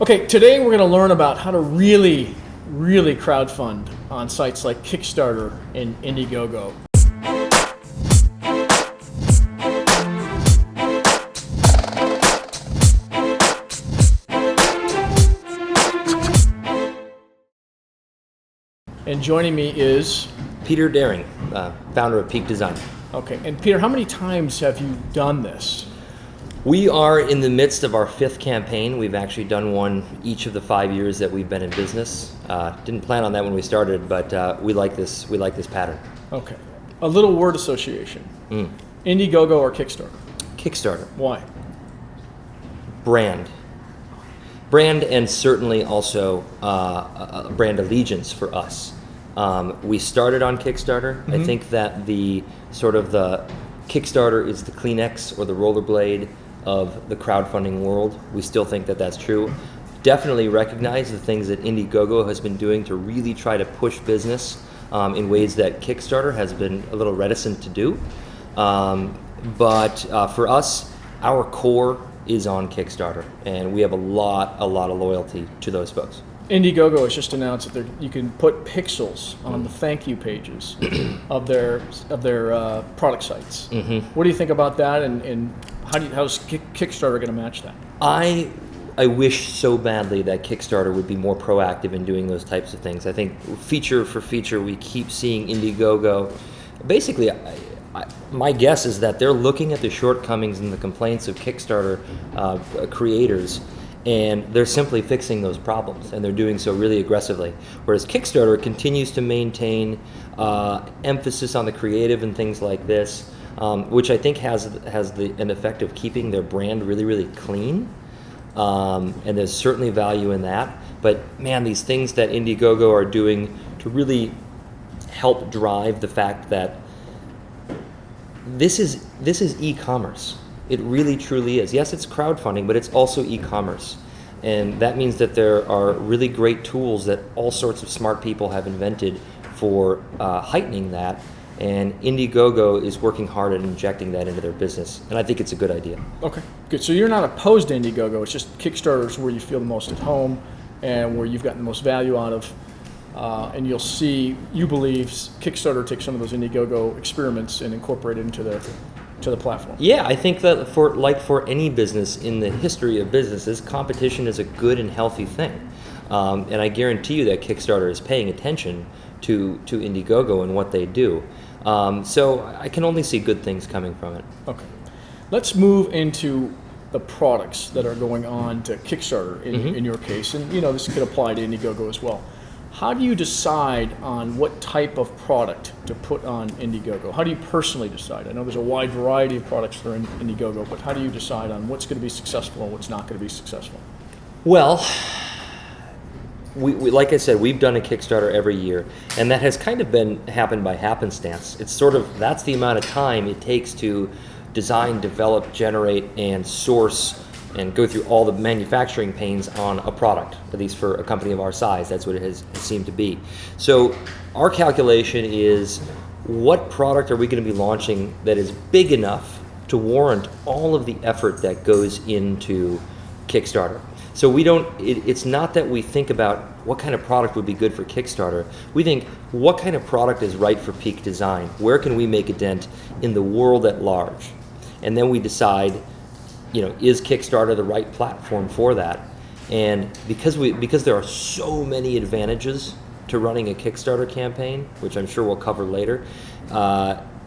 Okay, today we're going to learn about how to really crowdfund on sites like Kickstarter and Indiegogo. And joining me is Peter Daring, founder of Peak Design. Okay, and Peter, how many times have you done this? We are in the midst of our 5th campaign. We've actually done one each of the 5 years that we've been in business. Didn't plan on that when we started, but we like this pattern. Okay, a little word association. Indiegogo or Kickstarter? Kickstarter. Why? Brand, and certainly also a brand allegiance for us. We started on Kickstarter. I think that the Kickstarter is the Kleenex or the rollerblade of the crowdfunding world. We still think that that's true. Definitely recognize the things that Indiegogo has been doing to really try to push business in ways that Kickstarter has been a little reticent to do. But for us, our core is on Kickstarter, and we have a lot of loyalty to those folks. Indiegogo has just announced that you can put pixels on the thank you pages of their product sites. What do you think about that, and how's Kickstarter going to match that? I wish so badly that Kickstarter would be more proactive in doing those types of things. I think feature for feature, we keep seeing Indiegogo. Basically, my guess is that they're looking at the shortcomings and the complaints of Kickstarter creators, and they're simply fixing those problems, and they're doing so really aggressively. Whereas Kickstarter continues to maintain emphasis on the creative and things like this, which I think has an effect of keeping their brand really clean. And there's certainly value in that. But man, these things that Indiegogo are doing to really help drive the fact that this is e-commerce. It really truly is. Yes, it's crowdfunding, but it's also e-commerce. And that means that there are really great tools that all sorts of smart people have invented for heightening that. And Indiegogo is working hard at injecting that into their business. And I think it's a good idea. Okay, good. So you're not opposed to Indiegogo. It's just Kickstarter is where you feel the most at home and where you've gotten the most value out of. And you believe Kickstarter takes some of those Indiegogo experiments and incorporate it into the platform. Yeah, I think that for any business in the history of businesses, competition is a good and healthy thing. And I guarantee you that Kickstarter is paying attention to Indiegogo and what they do. So I can only see good things coming from it. Okay. Let's move into the products that are going on to Kickstarter in your case. And this could apply to Indiegogo as well. How do you decide on what type of product to put on Indiegogo? How do you personally decide? I know there's a wide variety of products that are in Indiegogo, but how do you decide on what's going to be successful and what's not going to be successful? Well, we like I said, we've done a Kickstarter every year, and that has kind of happened by happenstance. It's that's the amount of time it takes to design, develop, generate, and source and go through all the manufacturing pains on a product, at least for a company of our size. That's what it has seemed to be. So our calculation is, what product are we going to be launching that is big enough to warrant all of the effort that goes into Kickstarter? So it's not that we think about what kind of product would be good for Kickstarter. We think, what kind of product is right for Peak Design? Where can we make a dent in the world at large? And then we decide, is Kickstarter the right platform for that? And because there are so many advantages to running a Kickstarter campaign, which I'm sure we'll cover later,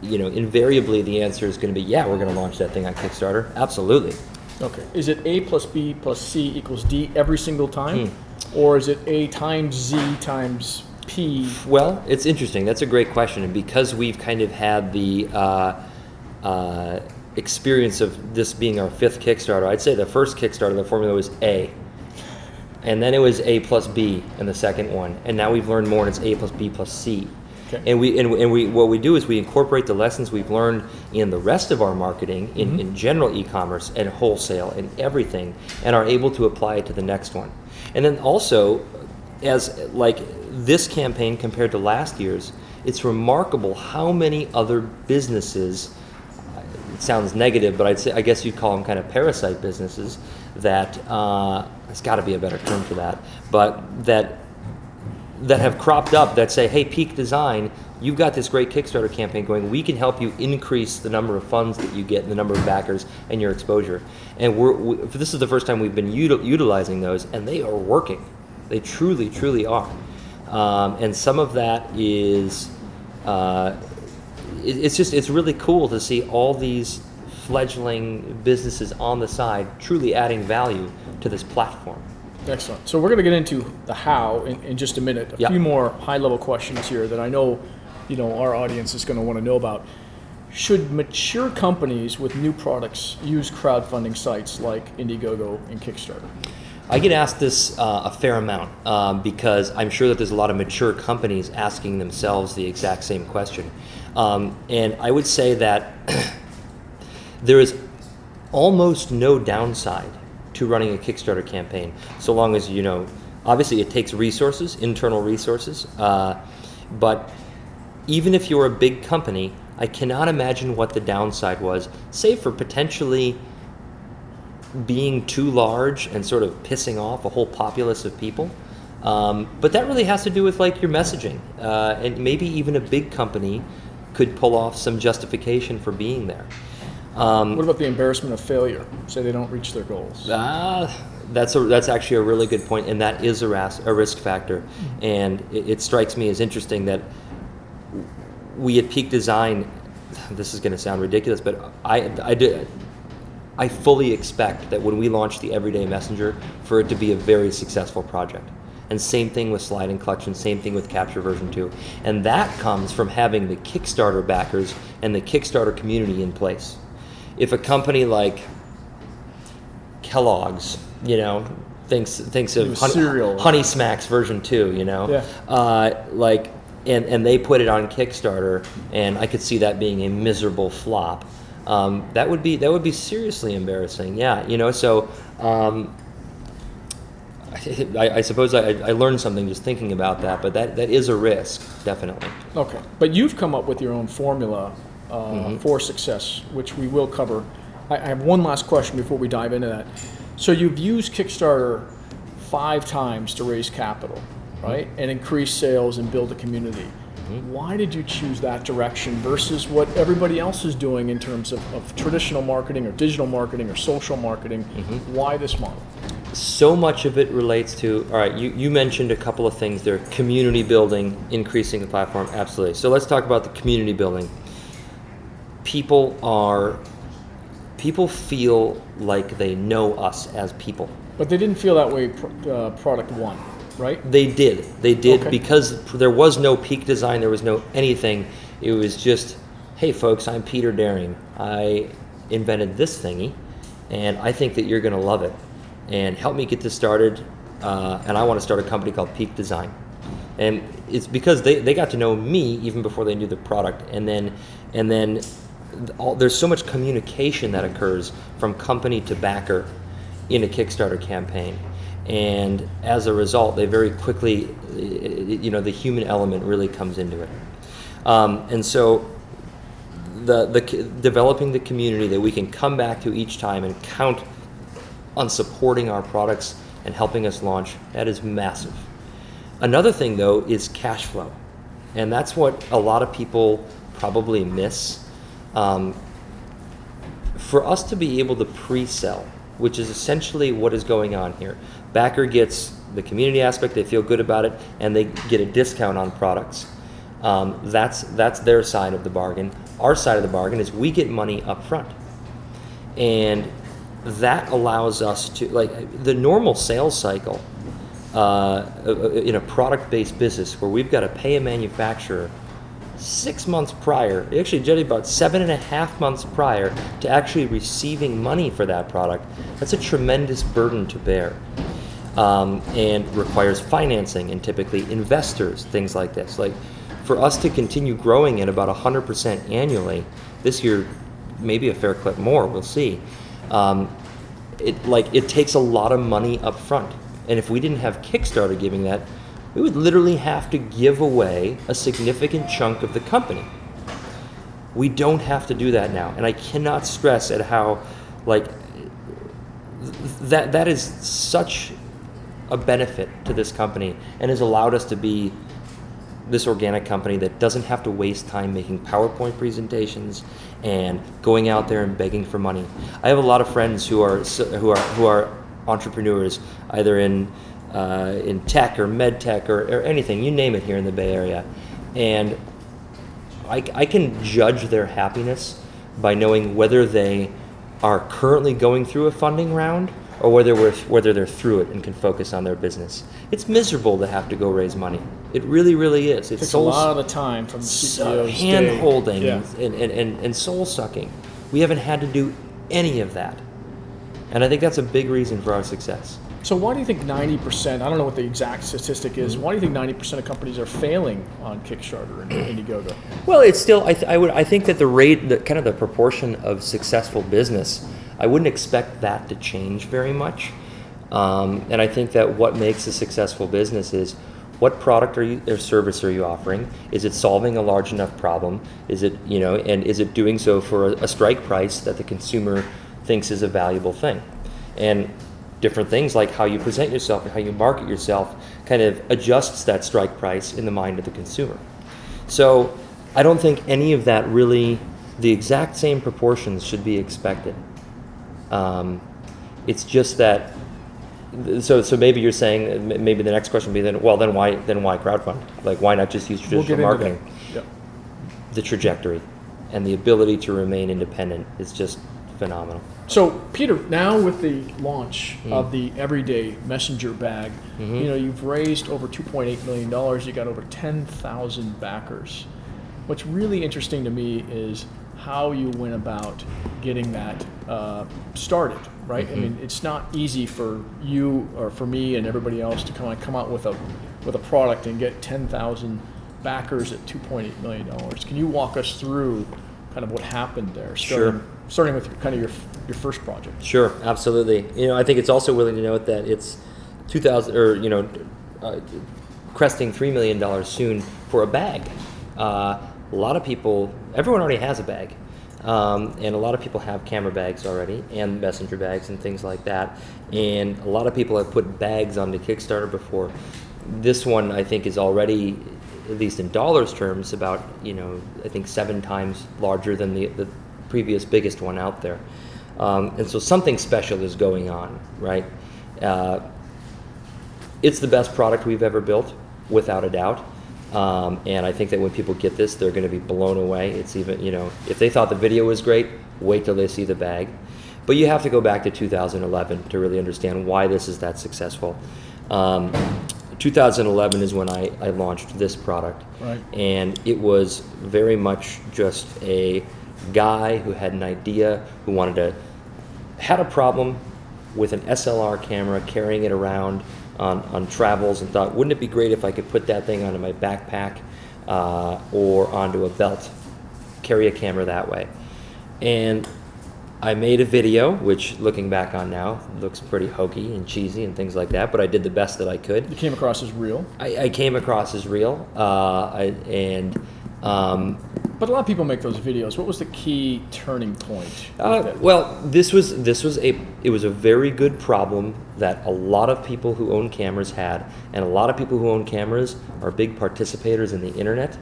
invariably the answer is going to be, yeah, we're going to launch that thing on Kickstarter. Absolutely. Okay. Is it A plus B plus C equals D every single time? Or is it A times Z times P? Well, it's interesting. That's a great question. And because we've kind of had the experience of this being our 5th Kickstarter, I'd say the first Kickstarter, the formula was A. And then it was A plus B in the second one. And now we've learned more, and it's A plus B plus C. Okay. And we what we do is we incorporate the lessons we've learned in the rest of our marketing, in general e-commerce and wholesale and everything, and are able to apply it to the next one. And then also, as like this campaign compared to last year's, it's remarkable how many other businesses, it sounds negative, but I guess you'd call them kind of parasite businesses, that there's got to be a better term for that, but that have cropped up that say, hey, Peak Design, you've got this great Kickstarter campaign going. We can help you increase the number of funds that you get and the number of backers and your exposure. And this is the first time we've been utilizing those, and they are working. They truly, truly are. And some of that is, it's really cool to see all these fledgling businesses on the side truly adding value to this platform. Excellent. So we're going to get into the how in just a minute. A few more high-level questions here that I know, our audience is going to want to know about. Should mature companies with new products use crowdfunding sites like Indiegogo and Kickstarter? I get asked this a fair amount because I'm sure that there's a lot of mature companies asking themselves the exact same question. And I would say that there is almost no downside to running a Kickstarter campaign, so long as obviously it takes resources, internal resources, but even if you're a big company, I cannot imagine what the downside was, save for potentially being too large and sort of pissing off a whole populace of people. But that really has to do with your messaging, and maybe even a big company could pull off some justification for being there. What about the embarrassment of failure? Say they don't reach their goals. That's actually a really good point, and that is a risk factor. And it strikes me as interesting that we at Peak Design, this is going to sound ridiculous, but I fully expect that when we launch the Everyday Messenger, for it to be a very successful project. And same thing with Slide and Collection, same thing with Capture version 2. And that comes from having the Kickstarter backers and the Kickstarter community in place. If a company like Kellogg's, thinks of Honey Smacks version 2, and they put it on Kickstarter, and I could see that being a miserable flop. That would be seriously embarrassing. Yeah, so I suppose I learned something just thinking about that, but that is a risk, definitely. Okay, but you've come up with your own formula for success, which we will cover. I have one last question before we dive into that. So you've used Kickstarter 5 times to raise capital, right? And increase sales and build a community. Why did you choose that direction versus what everybody else is doing in terms of traditional marketing or digital marketing or social marketing? Why this model? So much of it relates to, all right, you mentioned a couple of things there. Community building, increasing the platform, absolutely. So let's talk about the community building. People feel like they know us as people. But they didn't feel that way product 1, right? They did okay. Because there was no Peak Design, there was no anything. It was just, hey folks, I'm Peter Daring. I invented this thingy, and I think that you're going to love it. And help me get this started, and I want to start a company called Peak Design. And it's because they got to know me even before they knew the product, and then there's so much communication that occurs from company to backer in a Kickstarter campaign, and as a result, they very quickly, the human element really comes into it, and so the developing the community that we can come back to each time and count on supporting our products and helping us launch, that is massive. Another thing though is cash flow, and that's what a lot of people probably miss. For us to be able to pre-sell, which is essentially what is going on here, backer gets the community aspect, they feel good about it, and they get a discount on products. That's their side of the bargain. Our side of the bargain is we get money up front, and that allows us to, the normal sales cycle in a product-based business where we've got to pay a manufacturer 6 months prior, actually generally about 7.5 months prior to actually receiving money for that product. That's a tremendous burden to bear, and requires financing and typically investors, things like this. For us to continue growing at about 100% annually, this year maybe a fair clip more, we'll see. It takes a lot of money up front, and if we didn't have Kickstarter giving that, we would literally have to give away a significant chunk of the company. We don't have to do that now, and I cannot stress at how that is such a benefit to this company and has allowed us to be this organic company that doesn't have to waste time making PowerPoint presentations and going out there and begging for money. I have a lot of friends who are entrepreneurs, either in tech or med tech or anything, you name it, here in the Bay Area, and I can judge their happiness by knowing whether they are currently going through a funding round or whether they're through it and can focus on their business. It's miserable to have to go raise money. It really, really is. It takes a lot of the time from the CEO's hand holding yeah. and soul sucking. We haven't had to do any of that, and I think that's a big reason for our success. So why do you think 90%, I don't know what the exact statistic is, why do you think 90% of companies are failing on Kickstarter and Indiegogo? Well, it's still, I think that the rate, kind of the proportion of successful business, I wouldn't expect that to change very much. And I think that what makes a successful business is what product or service are you offering? Is it solving a large enough problem? Is it, and is it doing so for a strike price that the consumer thinks is a valuable thing? And different things like how you present yourself and how you market yourself kind of adjusts that strike price in the mind of the consumer. So I don't think any of that really, the exact same proportions should be expected. It's just that, so maybe you're saying, maybe the next question would be then why crowdfund? Like, why not just use traditional marketing? Yeah. The trajectory and the ability to remain independent is just phenomenal. So Peter, now with the launch of the Everyday Messenger bag, you've raised over $2.8 million. You got over 10,000 backers. What's really interesting to me is how you went about getting that started, right? I mean, it's not easy for you or for me and everybody else to come out with a product and get 10,000 backers at $2.8 million. Can you walk us through kind of what happened there? Starting with kind of your first project. Sure, absolutely. I think it's also willing to note that it's 2,000 or cresting $3 million soon for a bag. A lot of people, everyone already has a bag, and a lot of people have camera bags already and messenger bags and things like that. And a lot of people have put bags onto Kickstarter before. This one, I think, is already, at least in dollars terms, about I think 7 times larger than the previous biggest one out there. And so something special is going on, right? It's the best product we've ever built, without a doubt. And I think that when people get this, they're going to be blown away. It's even, if they thought the video was great, wait till they see the bag. But you have to go back to 2011 to really understand why this is that successful. 2011 is when I launched this product. Right. And it was very much just a guy who had an idea, who had a problem with an SLR camera, carrying it around on travels, and thought, wouldn't it be great if I could put that thing onto my backpack or onto a belt, carry a camera that way. And I made a video, which looking back on now looks pretty hokey and cheesy and things like that, but I did the best that I could. You came across as real. I came across as real, But a lot of people make those videos. What was the key turning point? Well, it was a very good problem that a lot of people who own cameras had, and a lot of people who own cameras are big participators in the internet,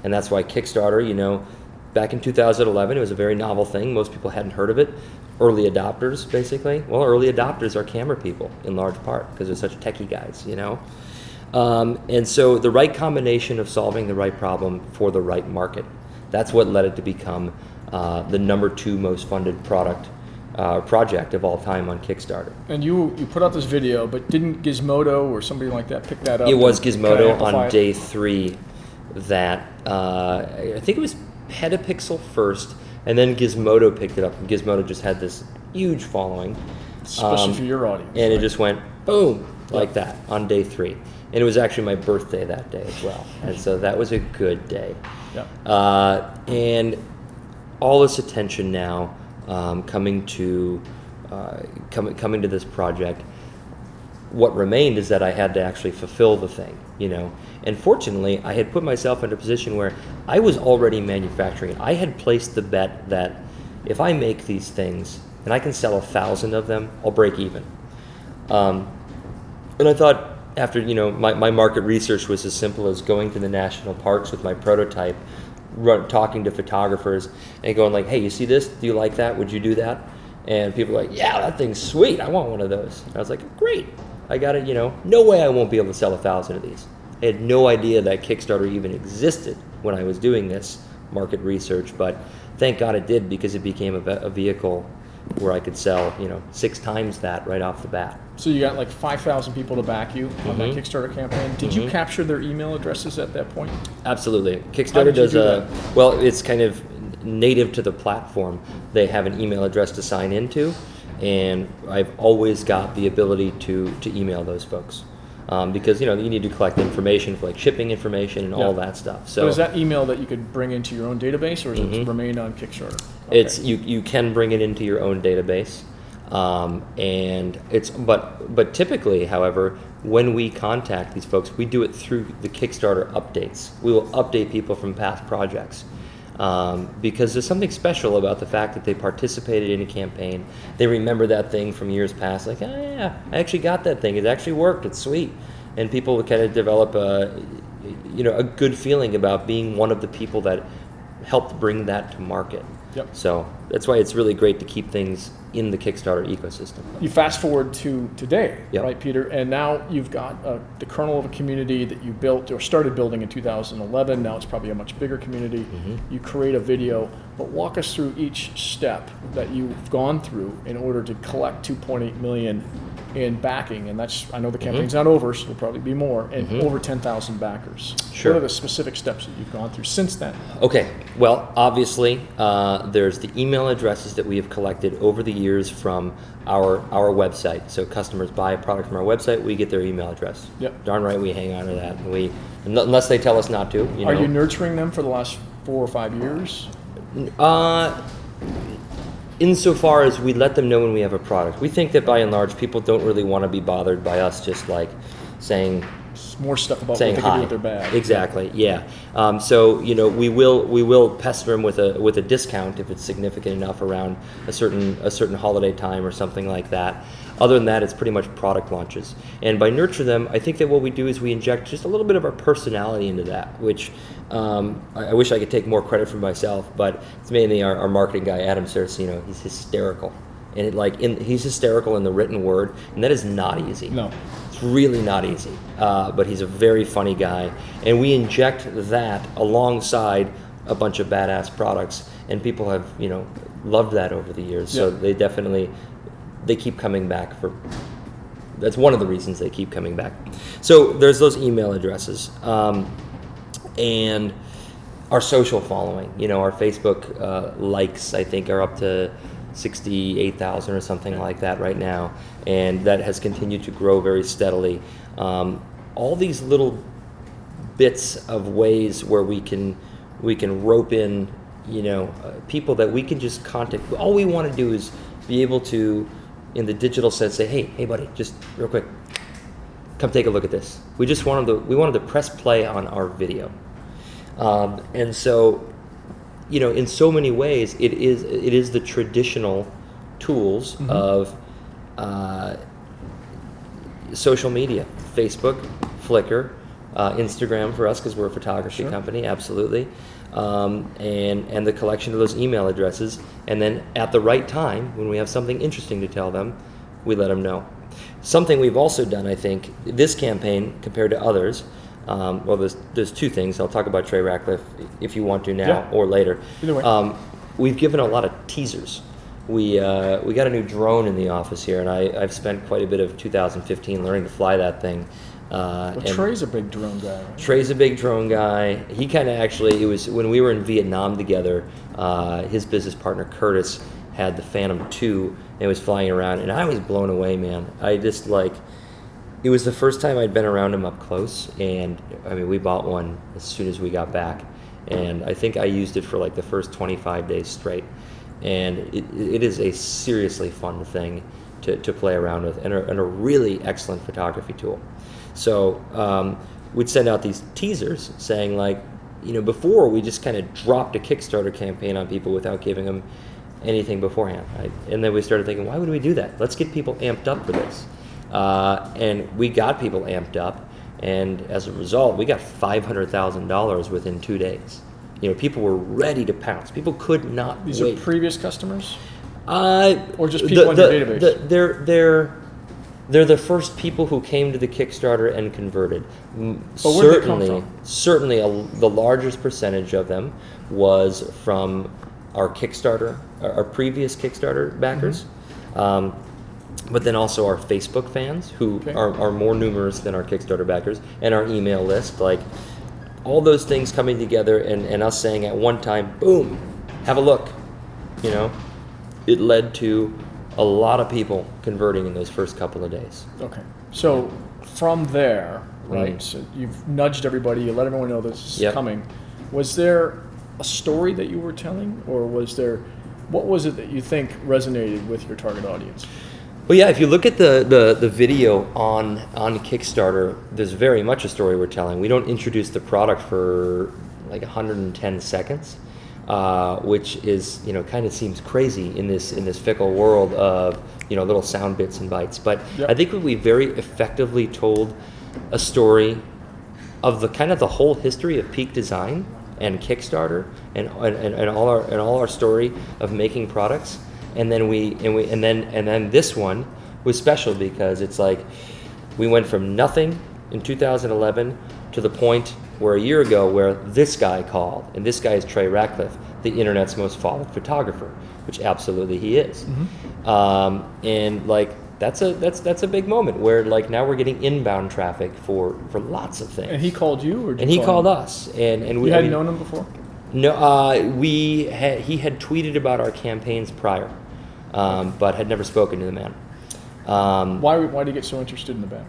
and that's why Kickstarter, back in 2011, it was a very novel thing. Most people hadn't heard of it. Early adopters, basically. Well, early adopters are camera people in large part because they're such techie guys, And so the right combination of solving the right problem for the right market. That's what led it to become the number 2 most funded project of all time on Kickstarter. And you put out this video, but didn't Gizmodo or somebody like that pick that up? It was Gizmodo on day 3 that, I think it was Petapixel first, and then Gizmodo picked it up, and Gizmodo just had this huge following. Especially for your audience. And it just went boom, like that, on day 3. And it was actually my birthday that day as well. And so that was a good day. Yeah. And all this attention now coming to this project, what remained is that I had to actually fulfill the thing, And fortunately, I had put myself in a position where I was already manufacturing. I had placed the bet that if I make these things and I can sell 1,000 of them, I'll break even. And I thought, after, my market research was as simple as going to the national parks with my prototype, talking to photographers and going like, hey, you see this? Do you like that? Would you do that? And people are like, yeah, that thing's sweet. I want one of those. And I was like, great. I got it, no way I won't be able to sell 1,000 of these. I had no idea that Kickstarter even existed when I was doing this market research, but thank God it did, because it became a vehicle where I could sell, 6 times that right off the bat. So you got like 5,000 people to back you on that Kickstarter campaign. Did you capture their email addresses at that point? Absolutely. How Kickstarter did you does do that? well, it's kind of native to the platform. They have an email address to sign into, and I've always got the ability to email those folks. Because you need to collect information for like shipping information and all that stuff. So is that email that you could bring into your own database, or is it remain on Kickstarter? Okay. It's you can bring it into your own database, and it's but typically, however, when we contact these folks, we do it through the Kickstarter updates. We will update people from past projects. Because there's something special about the fact that they participated in a campaign. They remember that thing from years past, like, oh yeah, I actually got that thing. It actually worked. It's sweet. And people kind of develop a good feeling about being one of the people that helped bring that to market. Yep. So that's why it's really great to keep things in the Kickstarter ecosystem. You fast forward to today, Yep. right, Peter? And now you've got the kernel of a community that you built or started building in 2011. Now it's probably a much bigger community. You create a video, but walk us through each step that you've gone through in order to collect 2.8 million in backing. And I know the campaign's not over, so there'll probably be more, and over 10,000 backers. Sure. What are the specific steps that you've gone through since then? Okay, well, obviously, there's the email addresses that we have collected over the years from our website. So customers buy a product from our website, we get their email address. Yep. Darn right, we hang on to that. Unless they tell us not to. Are you nurturing them for the last 4 or 5 years? Insofar as we let them know when we have a product. We think that by and large, people don't really want to be bothered by us just like saying More stuff about what saying they hi. can do with their bag. Exactly. Yeah. So we will pester them with a discount if it's significant enough around a certain holiday time or something like that. Other than that, it's pretty much product launches. And by nurture them, I think that what we do is we inject just a little bit of our personality into that, which I wish I could take more credit for myself, but it's mainly our marketing guy, Adam Cercino. He's hysterical. And he's hysterical in the written word, and that is not easy. No. It's really not easy, but he's a very funny guy, and we inject that alongside a bunch of badass products, and people have loved that over the years. So they keep coming back that's one of the reasons they keep coming back. So there's those email addresses, and our social following. Our Facebook likes, I think, are up to 68,000 or something like that right now, and that has continued to grow very steadily. All these little bits of ways where we can rope in people that we can just contact. All we want to do is be able to, in the digital sense, say, hey buddy, just real quick, come take a look at this. We wanted to press play on our video, and so in so many ways, it is the traditional tools of social media: Facebook, Flickr, Instagram for us because we're a photography company, absolutely, and the collection of those email addresses. And then at the right time, when we have something interesting to tell them, we let them know. Something we've also done, I think, this campaign compared to others. Well, there's 2 things. I'll talk about Trey Ratcliffe if you want to now or later. Either way. We've given a lot of teasers. We got a new drone in the office here, and I've spent quite a bit of 2015 learning to fly that thing. Trey's a big drone guy, right? Trey's a big drone guy. He kind of it was when we were in Vietnam together, his business partner Curtis had the Phantom 2 and was flying around, and I was blown away, man. I just it was the first time I'd been around him up close, and we bought one as soon as we got back, and I think I used it for like the first 25 days straight, and it is a seriously fun thing to play around with, and a really excellent photography tool. So we'd send out these teasers saying before we just kind of dropped a Kickstarter campaign on people without giving them anything beforehand, right? And then we started thinking, why would we do that? Let's get people amped up for this. And we got people amped up, and as a result, we got $500,000 within 2 days. People were ready to pounce. People could not These wait. are previous customers? Or just people in your database? They're the first people who came to the Kickstarter and converted. But where did they come from? Certainly, the largest percentage of them was from our Kickstarter, our previous Kickstarter backers. But then also our Facebook fans, who are more numerous than our Kickstarter backers, and our email list. Like, all those things coming together and us saying at one time, boom, have a look. It led to a lot of people converting in those first couple of days. Okay. So from there, right, so you've nudged everybody, you let everyone know this is coming. Was there a story that you were telling, or what was it that you think resonated with your target audience? Well, yeah, if you look at the video on Kickstarter, there's very much a story we're telling. We don't introduce the product for like 110 seconds. Which is, kind of seems crazy in this fickle world of, little sound bits and bytes. But I think we very effectively told a story of the whole history of Peak Design and Kickstarter and all our story of making products. And then this one was special because it's like we went from nothing in 2011 to the point where a year ago where this guy called, and this guy is Trey Ratcliffe, the internet's most followed photographer, which absolutely he is. And like that's a big moment where like now we're getting inbound traffic for lots of things. And he called you, or he called us, and we hadn't known him before. No, he had tweeted about our campaigns prior, but had never spoken to the man. Why did he get so interested in the band?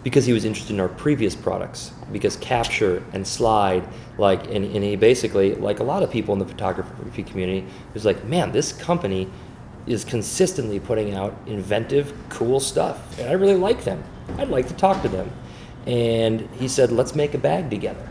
Because he was interested in our previous products, because capture and slide, and he basically, like a lot of people in the photography community, was like, man, this company is consistently putting out inventive, cool stuff, and I really like them. I'd like to talk to them. And he said, let's make a bag together.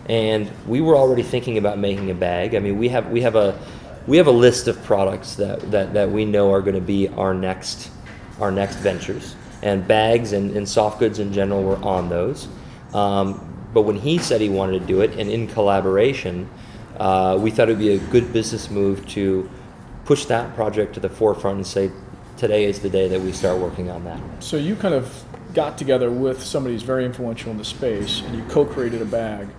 And we were already thinking about making a bag. I mean, we have a list of products that we know are going to be our next ventures. And bags and soft goods in general were on those. But when he said he wanted to do it, and in collaboration, we thought it would be a good business move to push that project to the forefront and say, today is the day that we start working on that. So you kind of got together with somebody who's very influential in the space, and you co-created a bag.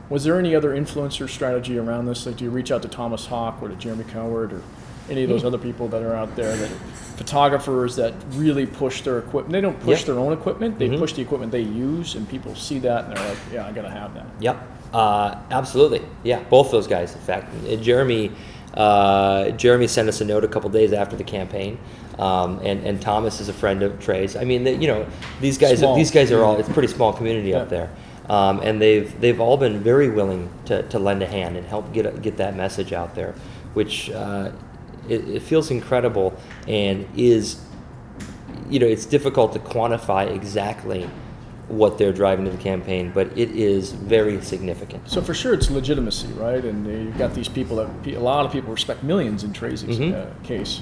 Was there any other influencer strategy around this? Like, do you reach out to Thomas Hawk or to Jeremy Coward or any of those other people that are out there, that photographers that really push their equipment? They don't push their own equipment, they push the equipment they use, and people see that and they're like, yeah, I gotta have that. Yep, absolutely. Yeah, both those guys, in fact. Jeremy sent us a note a couple days after the campaign, and Thomas is a friend of Trey's. I mean, these guys are all, it's a pretty small community up there. And they've all been very willing to lend a hand and help get that message out there, which it feels incredible, and is, it's difficult to quantify exactly what they're driving to the campaign, but it is very significant. So for sure it's legitimacy, right? And you've got these people that a lot of people respect, millions in Tracy's case,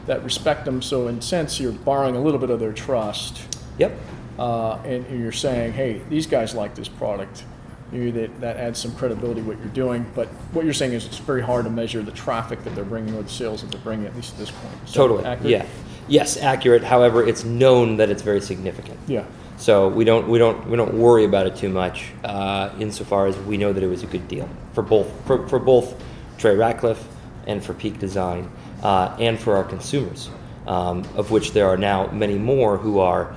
that respect them. So in a sense, you're borrowing a little bit of their trust. Yep. And you're saying, hey, these guys like this product. That adds some credibility to what you're doing. But what you're saying is it's very hard to measure the traffic that they're bringing or the sales that they're bringing, at least at this point. Totally. Accurate? Yeah. Yes, accurate. However, it's known that it's very significant. Yeah. So we don't worry about it too much, insofar as we know that it was a good deal for both Trey Ratcliffe and for Peak Design, and for our consumers, of which there are now many more who are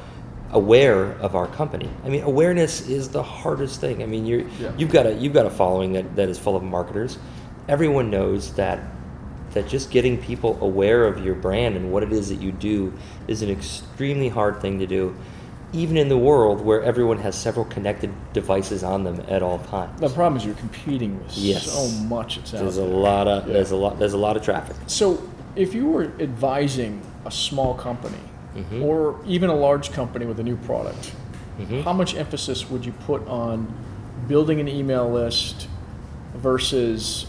aware of our company. I mean, awareness is the hardest thing. I mean, you've got a following that is full of marketers. Everyone knows that just getting people aware of your brand and what it is that you do is an extremely hard thing to do, even in the world where everyone has several connected devices on them at all times. The problem is you're competing with so much. It's out there's there. There's a lot of traffic. So if you were advising a small company, or even a large company with a new product, how much emphasis would you put on building an email list versus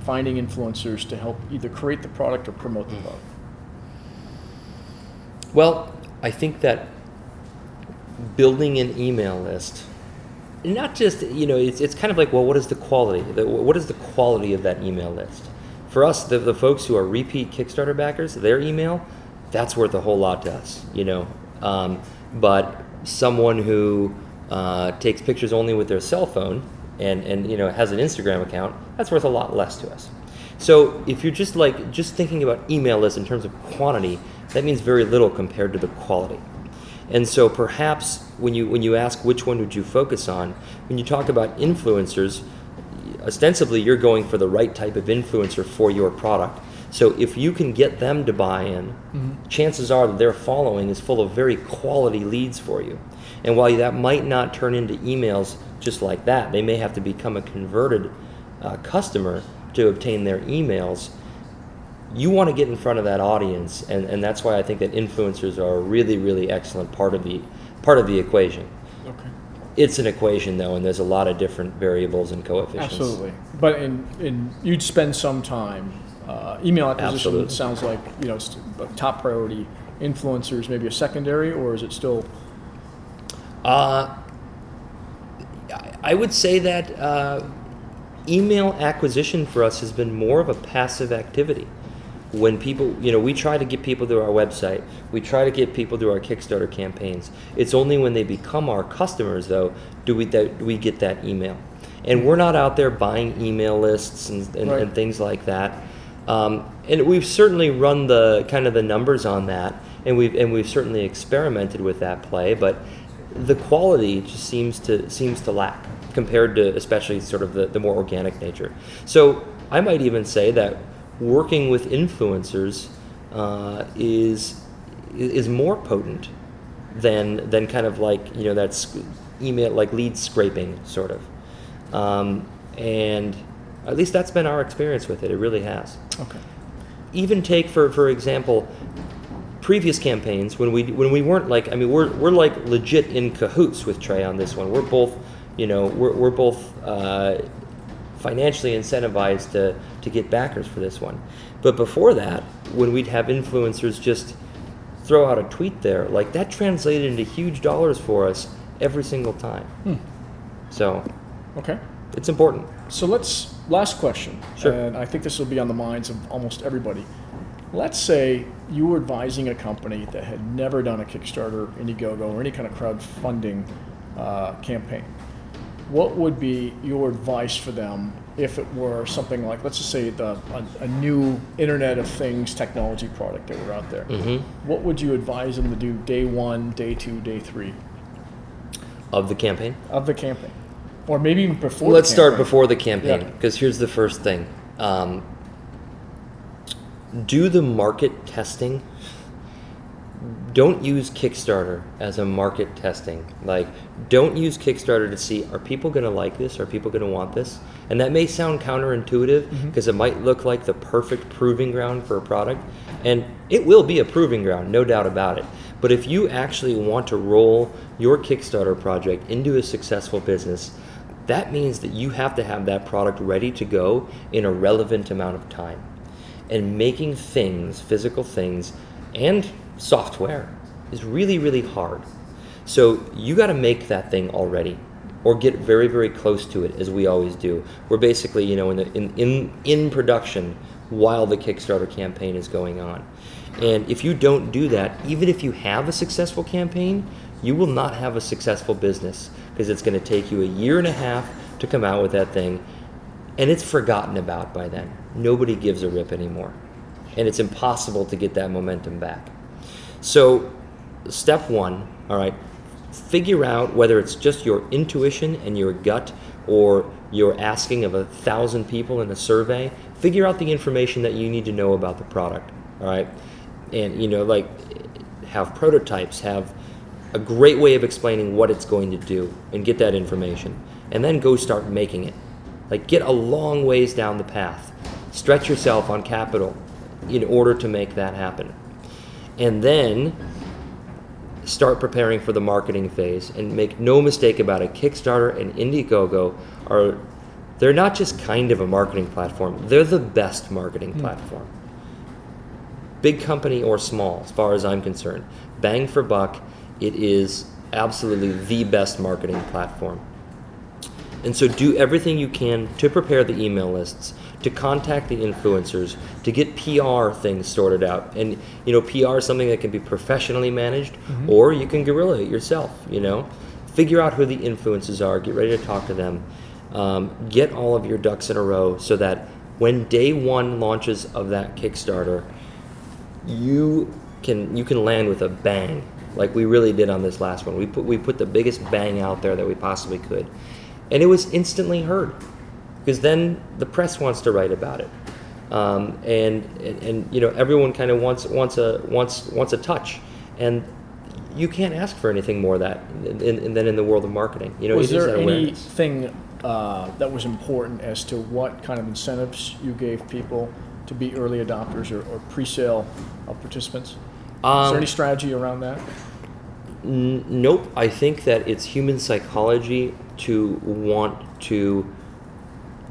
finding influencers to help either create the product or promote the product? Well, I think that building an email list, not just, it's kind of like, well, what is the quality? What is the quality of that email list? For us, the folks who are repeat Kickstarter backers, their email, that's worth a whole lot to us, But someone who takes pictures only with their cell phone and has an Instagram account, that's worth a lot less to us. So if you're just thinking about email lists in terms of quantity, that means very little compared to the quality. And so perhaps when you ask which one would you focus on, when you talk about influencers, ostensibly you're going for the right type of influencer for your product. So if you can get them to buy in, chances are that their following is full of very quality leads for you. And while that might not turn into emails just like that, they may have to become a converted customer to obtain their emails. You want to get in front of that audience, and that's why I think that influencers are a really, really excellent part of the equation. Okay. It's an equation though, and there's a lot of different variables and coefficients. Absolutely. But in you'd spend some time. Email acquisition Absolutely. sounds like it's a top priority. Influencers maybe a secondary, or is it still? I would say that email acquisition for us has been more of a passive activity. When people, we try to get people to our website, we try to get people to our Kickstarter campaigns. It's only when they become our customers, though, do we get that email. And we're not out there buying email lists and Right. things like that. And we've certainly run the kind of the numbers on that, and we've certainly experimented with that play, but the quality just seems to lack compared to especially sort of the more organic nature. So I might even say that working with influencers is more potent than kind of like that's email like lead scraping sort of, and at least that's been our experience with it. It really has. Okay. Even take for example previous campaigns when we weren't we're like legit in cahoots with Trey on this one. We're both we're both financially incentivized to get backers for this one. But before that, when we'd have influencers just throw out a tweet there, like that translated into huge dollars for us every single time. So Okay. it's important. So last question. Sure. And I think this will be on the minds of almost everybody. Let's say you were advising a company that had never done a Kickstarter, Indiegogo, or any kind of crowdfunding campaign. What would be your advice for them if it were something like, let's just say, a new Internet of Things technology product that were out there? What would you advise them to do day one, day two, day three Of the campaign? of the campaign? Or maybe even before Let's the start campaign. before the campaign, Yeah. because here's the first thing. Do the market testing. Don't use Kickstarter as a market testing. Like, don't use Kickstarter to see, are people going to like this? Are people going to want this? And that may sound counterintuitive because it might look like the perfect proving ground for a product. And it will be a proving ground, no doubt about it. But if you actually want to roll your Kickstarter project into a successful business, that means that you have to have that product ready to go in a relevant amount of time. And making things, physical things, and software is really, really hard. So you got to make that thing already, or get very, very close to it, as we always do. We're basically, in production while the Kickstarter campaign is going on. And if you don't do that, even if you have a successful campaign, you will not have a successful business, because it's going to take you a year and a half to come out with that thing, and it's forgotten about by then. Nobody gives a rip anymore, and it's impossible to get that momentum back. So step one, all right, figure out whether it's just your intuition and your gut, or you're asking of 1,000 people in a survey. Figure out the information that you need to know about the product, all right? And, have prototypes, have a great way of explaining what it's going to do, and get that information. And then go start making it. Like, get a long ways down the path. Stretch yourself on capital in order to make that happen. And then start preparing for the marketing phase. And make no mistake about it, Kickstarter and Indiegogo they're not just kind of a marketing platform, they're the best marketing platform. big company or small, as far as I'm concerned, bang for buck, it is absolutely the best marketing platform. And so do everything you can to prepare the email lists, to contact the influencers, to get PR things sorted out. And PR is something that can be professionally managed, or you can guerrilla it yourself. Figure out who the influencers are, get ready to talk to them, get all of your ducks in a row so that when day one launches of that Kickstarter, you can land with a bang, like we really did on this last one. We put the biggest bang out there that we possibly could. And it was instantly heard, because then the press wants to write about it, and everyone kind of wants a touch, and you can't ask for anything more than in the world of marketing. Was there anything that was important as to what kind of incentives you gave people to be early adopters or pre-sale participants? Is there any strategy around that? Nope. I think that it's human psychology to want to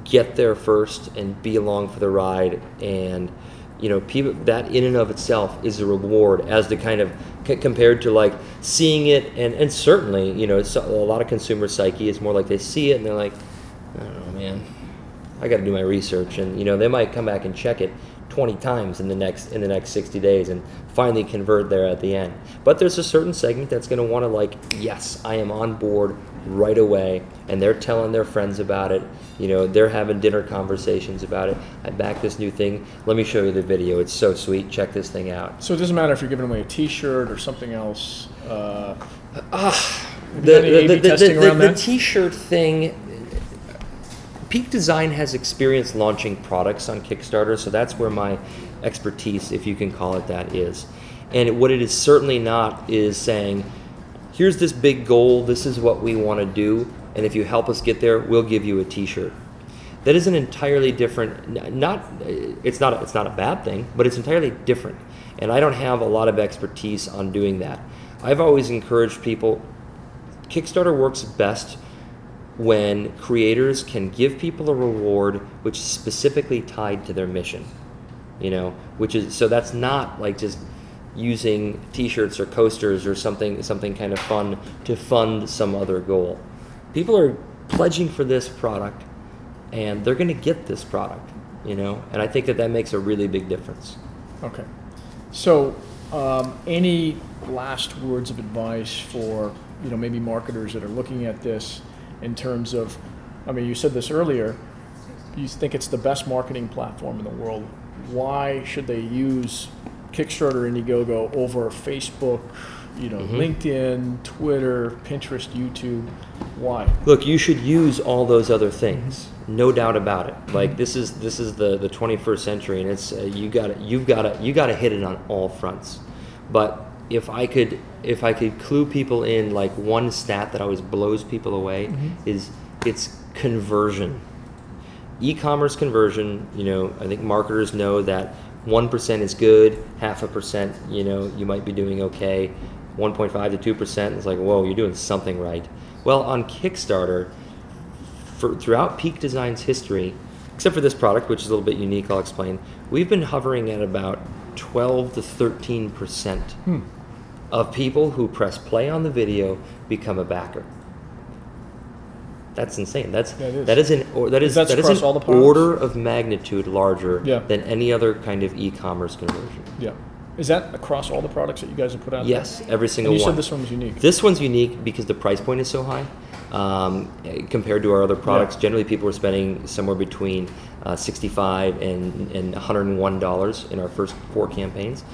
get there first and be along for the ride, and people, that in and of itself is a reward as the kind of compared to like seeing it, and certainly it's a lot of consumer psyche is more like they see it and they're like, I don't know, man, I got to do my research, and they might come back and check it 20 times in the next 60 days and finally convert there at the end. But there's a certain segment that's going to want to like, yes, I am on board right away, and they're telling their friends about it. They're having dinner conversations about it. I backed this new thing. Let me show you the video. It's so sweet. Check this thing out. So it doesn't matter if you're giving away a T-shirt or something else. The T-shirt thing. Peak Design has experience launching products on Kickstarter, so that's where my expertise, if you can call it that, is. And what it is certainly not is saying, here's this big goal, this is what we want to do, and if you help us get there, we'll give you a T-shirt. That is an entirely different, it's not a bad thing, but it's entirely different. And I don't have a lot of expertise on doing that. I've always encouraged people, Kickstarter works best when creators can give people a reward which is specifically tied to their mission, which is, so that's not like just using T-shirts or coasters or something kind of fun to fund some other goal. People are pledging for this product, and they're going to get this product, and I think that makes a really big difference. Okay, so any last words of advice for maybe marketers that are looking at this? In terms of, you said this earlier, you think it's the best marketing platform in the world. Why should they use Kickstarter, Indiegogo over Facebook, LinkedIn, Twitter, Pinterest, YouTube? Why? Look, you should use all those other things, no doubt about it. Like this is the 21st century, and it's you've got to hit it on all fronts. But if I could clue people in, like one stat that always blows people away is it's conversion. E-commerce conversion, I think marketers know that 1% is good, 0.5%, you might be doing okay. 1.5 to 2% is like, whoa, you're doing something right. Well, on Kickstarter, throughout Peak Design's history, except for this product, which is a little bit unique, I'll explain, we've been hovering at about 12 to 13% of people who press play on the video become a backer. That's insane. That is an order of magnitude larger than any other kind of e-commerce conversion. Yeah. Is that across all the products that you guys have put out there? Yes, every single one. You said this one was unique. This one's unique because the price point is so high compared to our other products. Yeah. Generally, people are spending somewhere between $65 and $101 in our first 4 campaigns.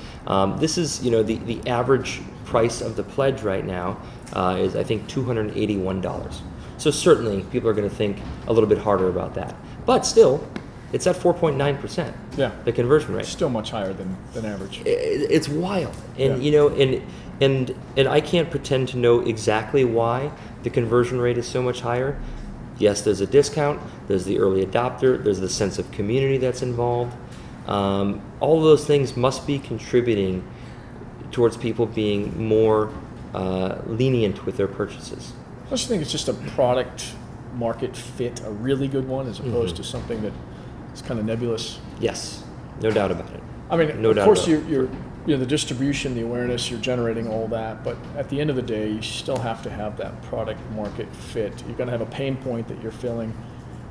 This is, the average price of the pledge right now is, I think, $281. So certainly, people are going to think a little bit harder about that. But still, it's at 4.9%. Yeah, the conversion rate. Still much higher than average. It's wild, and and I can't pretend to know exactly why the conversion rate is so much higher. Yes, there's a discount. There's the early adopter. There's the sense of community that's involved. All of those things must be contributing towards people being more lenient with their purchases. I just think it's just a product market fit, a really good one, as opposed to something that is kind of nebulous. Yes, no doubt about it. I mean, No of doubt course, about it. you're the distribution, the awareness, you're generating all that, but at the end of the day, you still have to have that product market fit. You're going to have a pain point that you're filling,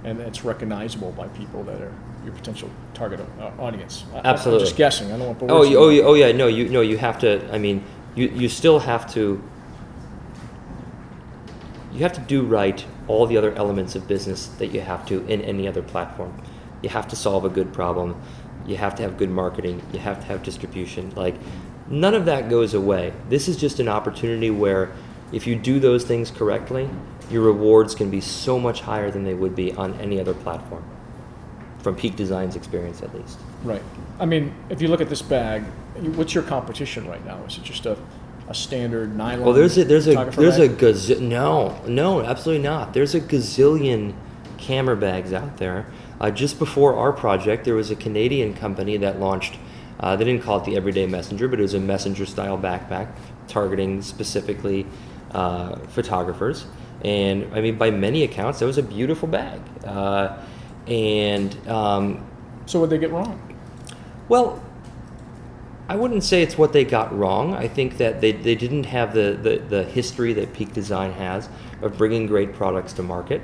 and it's recognizable by people that are your potential target audience. Absolutely. I'm just guessing. I don't want to put Oh, words in your mouth. yeah. No, you have to. I mean, you still have to. You have to do right all the other elements of business that you have to in any other platform. You have to solve a good problem. You have to have good marketing. You have to have distribution. Like, none of that goes away. This is just an opportunity where if you do those things correctly, your rewards can be so much higher than they would be on any other platform, from Peak Design's experience at least. Right. I mean, if you look at this bag, what's your competition right now? Is it just a standard nylon? Well, there's a bag? no, absolutely not. There's a gazillion camera bags out there. Just before our project, there was a Canadian company that launched. They didn't call it the Everyday Messenger, but it was a messenger-style backpack targeting specifically photographers. And I mean, by many accounts, that was a beautiful bag. So what did they get wrong? Well, I wouldn't say it's what they got wrong. I think that they didn't have the history that Peak Design has of bringing great products to market.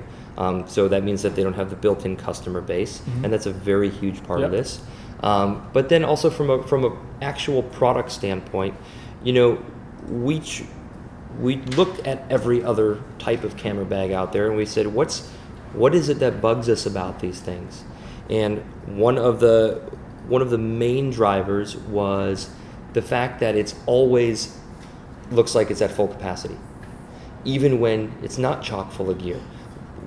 So that means that they don't have the built-in customer base, and that's a very huge part of this. But then also from a actual product standpoint, you know, we looked at every other type of camera bag out there, and we said, what is it that bugs us about these things? And one of the main drivers was the fact that it's always looks like it's at full capacity, even when it's not chock full of gear.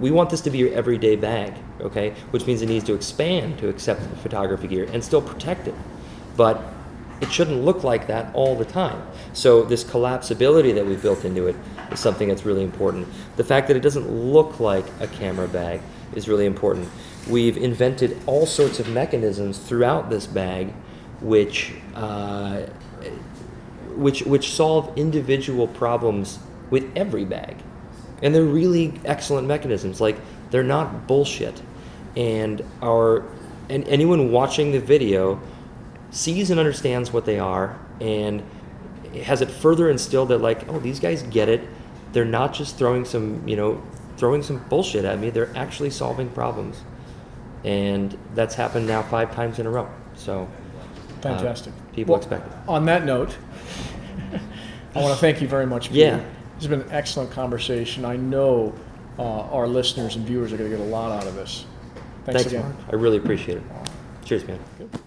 We want this to be your everyday bag, okay? Which means it needs to expand to accept photography gear and still protect it. But it shouldn't look like that all the time. So this collapsibility that we built into it is something that's really important. The fact that it doesn't look like a camera bag is really important. We've invented all sorts of mechanisms throughout this bag which solve individual problems with every bag. And they're really excellent mechanisms. Like, they're not bullshit. And anyone watching the video sees and understands what they are, and has it further instilled that, like, oh, these guys get it. They're not just throwing some bullshit at me. They're actually solving problems. And that's happened now 5 times in a row. So Fantastic. People expect it. On that note, I want to thank you very much, Peter. Yeah. It's been an excellent conversation. I know our listeners and viewers are going to get a lot out of this. Thanks again. Mark. I really appreciate it. Cheers, man. Good.